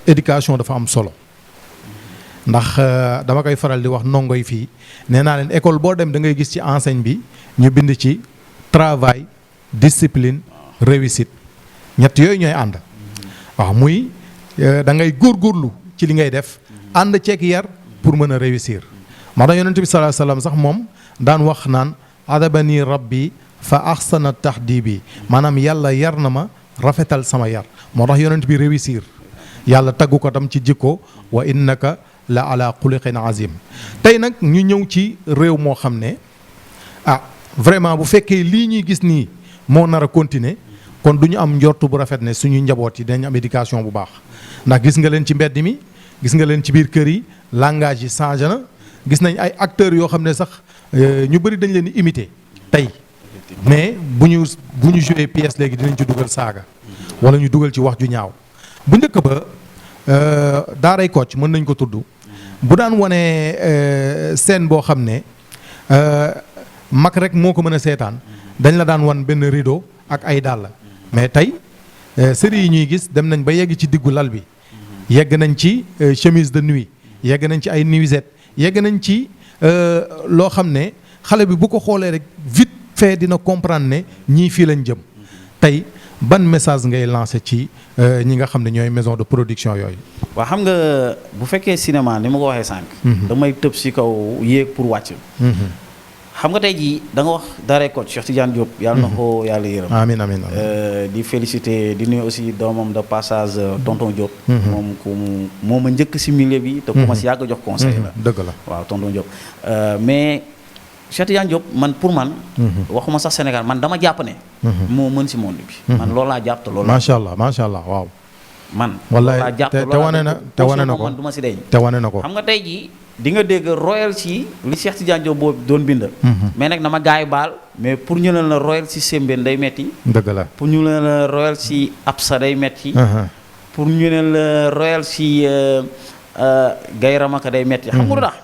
éducation dafa am solo ndax dama koy faral di wax ndongo yi fii nee naa leen école boo dem da ngay gis ci enseigne bi ñu bind ci travail discipline réussite ñett yooyu ñooy ànd waaw muy da ngay góorgóorlu ci li ngay def ànd ceeg yar pour mën a réussir moo tax yonent bi sallallahu alayhi wasallam sax moom daan wax naan adabani rabbi fa ahsana tahdibi maanaam yàlla yar na ma rafetal sama yar moo tax yonent bi réussir yàlla taggu ko tam ci jikko wa innaka la ala xuliqin azim tey nag ñu ñëw ci réew moo xam ne vraiment bu fekkee lii ñuy gis nii moo nar a continuer kon du ñu am njortu bu rafet ne suñu njaboot yi dañ am éducation bu baax ndax gis nga leen ci mbedd mi gis nga leen ci biir kër yi langage yi changé na gis nañ ay acteurs yoo xam ne sax ñu bëri dañ leen di imiter tey mais bu ñu joué pièce léegi dinañ ci dugal saaga wala ñu dugal ci wax ju ñaaw bu njëkk ba daaray Kocc mën nañ ko tudd bu daan wane scène boo xam ne mag rek moo ko mën a seetaan dañ la daan wan benn rideau ak ay dàll mais tey séries yi ñuy gis dem nañ ba yegg ci diggu lal bi yegg nañ ci chemise de nuit yegg nañ ci ay nuisette yegg nañ ci loo xam ne xale bi bu ko xoolee rek vite fait dina comprendre ne ñii fii lañ jëm tey ban message ngay lancé ci ñi nga xam ne ñooy maison de production yooyu. waaw xam nga bu fekkee cinéma ni ma ko waxee sànq. damay tëb si kaw yéeg pour wàcc. xam nga tey jii da nga wax daaray Kocc Cheikh Tidiane Diop. yàlla na ko yàlla yërëm. amiin amiin di féliciter di nuyu aussi doomam de passage tonton Diop. moom ku moo ma njëkk si milieu bi. te ku ma si yàgg jox conseil la. dëgg la waaw tonton Diop mais. Cheikh Tidiane Diop man pour man. waxuma sax Sénégal man dama jàpp ne. moo mën si monde bi. man loolu laa jàpp te loolu. macha allah waaw. man wallaay loolu laa jàpp te wane na te wane na ko man du ma si deñ te wane na ko. xam nga tey jii di nga dégg royal ci li Cheikh Tidiane Diop boobu doon bind. mais nag dama gaay baal mais pour ñu leen la royal ci Sembéne day metti. dëgg la pour ñu leen la royal ci Absa day metti. pour ñu leen la royal ci Gaye Ramaka day metti. xam nga lu tax.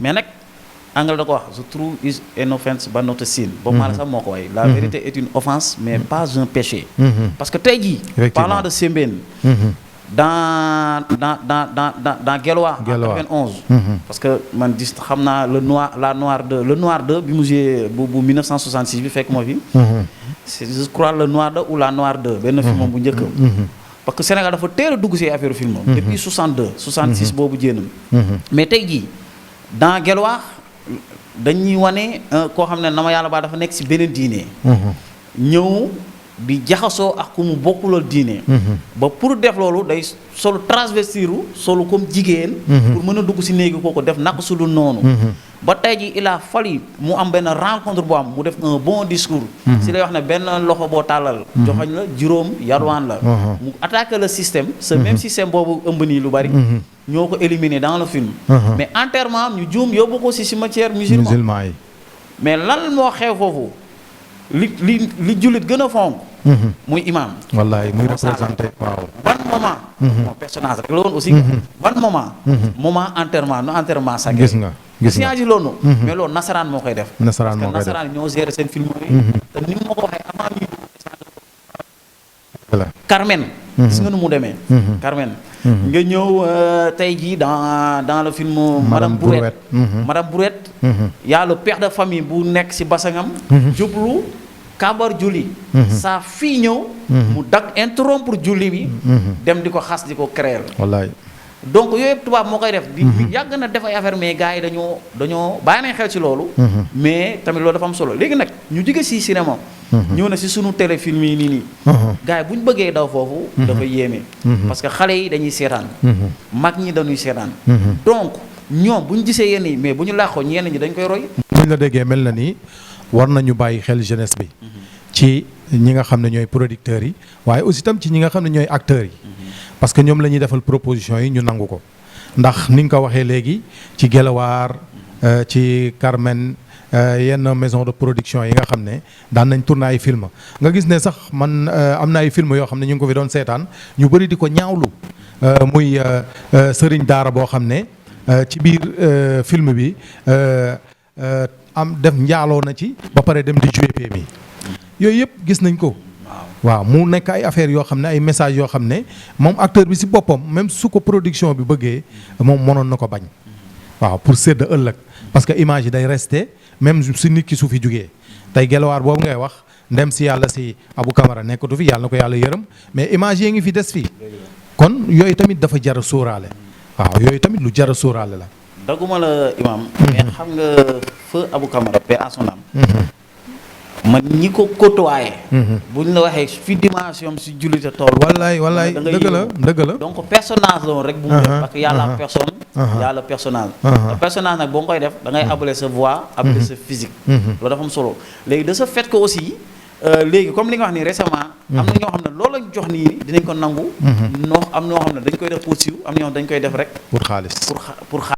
mais nag. angle da ko wax the truth is an offense but not a sin. boobu maa la sax moo ko way la vérité est une offense mais pas un péché. parce que tey jii. parlant de Sembène. dans Guelwaar. en 91. parce que man gis xam naa le noir 2 bi mu joué bu 1966 bi fekk moo fi. c'est je crois le noir 2 ou la noir 2 benn film bu njëkk. parce que Sénégal dafa teel a dugg si affaire film. depuis 62 66 boobu jéenam. mais tey jii dans Guelwaar. dañuy wane koo xam ne na ma yàlla baa dafa nekk si beneen diine. ñëw di jaxasoo ak ku mu bokkulal diine. ba pour def loolu day solu transvestiru solu comme jigéen. pour mën a dugg si néegi kooku def naka su dul noonu. ba tey ji il a fallu mu am benn rencontre bu am mu def un bon discours. si lay wax ne benn loxo boo tàllal. joxoñ la juróom yarwaan la. mu attaqué le système. ce même système boobu ëmb nii lu bari. ñoo ko éliminé dans le film. mais enterrement ñu juum yóbbu ko si cimetière musulman yi. mais lan moo xew foofu li jullit gën a fonk. muy imam. wallaay muy représenté waaw. ban moment. mon personnage rek la woon aussi. ban moment. moment enterrement nu enterrement sax. gis nga loolu. mais loolu nasaraan moo koy def. nasaraan moo koy def parce que nasaraan ñoo gérer seen film yi. te ni ma ko waxee avant ñuy. Carmen. gis nga nu mu demee. Carmen. nga ñëw tey jii dans le film Madame Brouette. Madame Brouette. y a le père de famille bu nekk ci basangam. jublu kabar julli. sa fille ñëw. mu dag interrompre julli bi. dem di ko xas di ko créer. wallaay. donc yooyu yëpp tubaab moo koy def. di yàgg na def ay affaire mais gars yi dañoo bàyyi nañ xel ci loolu. mais tamit loolu dafa am solo léegi nag ñu jóge ci cinéma. ñëw na ci sunu téléfilm yi nii. gars yi bu ñu bëggee daw foofu. dafa yéeme. parce que xale yi dañuy seetaan. mag ñi dañuy seetaan. donc ñoom bu ñu gisee yenn yi mais bu ñu làqoo ñenn ñi dañ koy roy. bu ñu la déggee mel na ni war nañu bàyyi xel jeunesse bi. ci ñi nga xam ne ñooy producteurs yi waaye aussi tam ci ñi nga xam ne ñooy acteurs yi. parce que ñoom la ñuy defal proposition yi ñu nangu ko ndax ni nga ko waxee léegi ci Guelwaar ci Carmen yenn maison de production yi nga xam ne daan nañ tourner ay film nga gis ne sax man am na ay film yoo xam ne ñu ngi ko fi doon seetaan ñu bëri di ko ñaawlu muy sëriñ daara boo xam ne ci biir film bi am def njaaloo na ci ba pare dem di jouer PMI yooyu yëpp gis nañ ko waaw mu nekk ay affaires yoo xam ne ay messages yoo xam ne moom acteur bi si boppam même su ko production bi bëggee moom mënoon na ko bañ. waaw pour sédd ëllëg parce que image yi day resté même si nit ki su fi jugee tey Gelawaar boobu ngay wax ndem si yàlla si Abou Camara nekkatu fi yàlla na ko yàlla yërëm mais image yi ngi fi des fii kon yooyu tamit dafa jar a sóoraale waaw yooyu tamit lu jar a sóoraale la. daguma la imam mais xam nga feu Abou Camara paix à son âme man ñi ko côtoyé buñ la waxee fi dimension si jullite tool wallaay dëgg la donc personnage la woon rek bu mu def parce que yàlla personne yàlla personnage personnage nag boo nga koy def da ngay abale sa voix abale sa physique loolu dafa am solo léegi de ce fait que aussi léegi comme li nga wax nii récemment am na ñoo xam ne loolu lañ jox nii dinañ ko nangu noo am ñoo xam ne dañ koy def pour siiw am na ñoo xam ne dañ koy def rek pour xaalis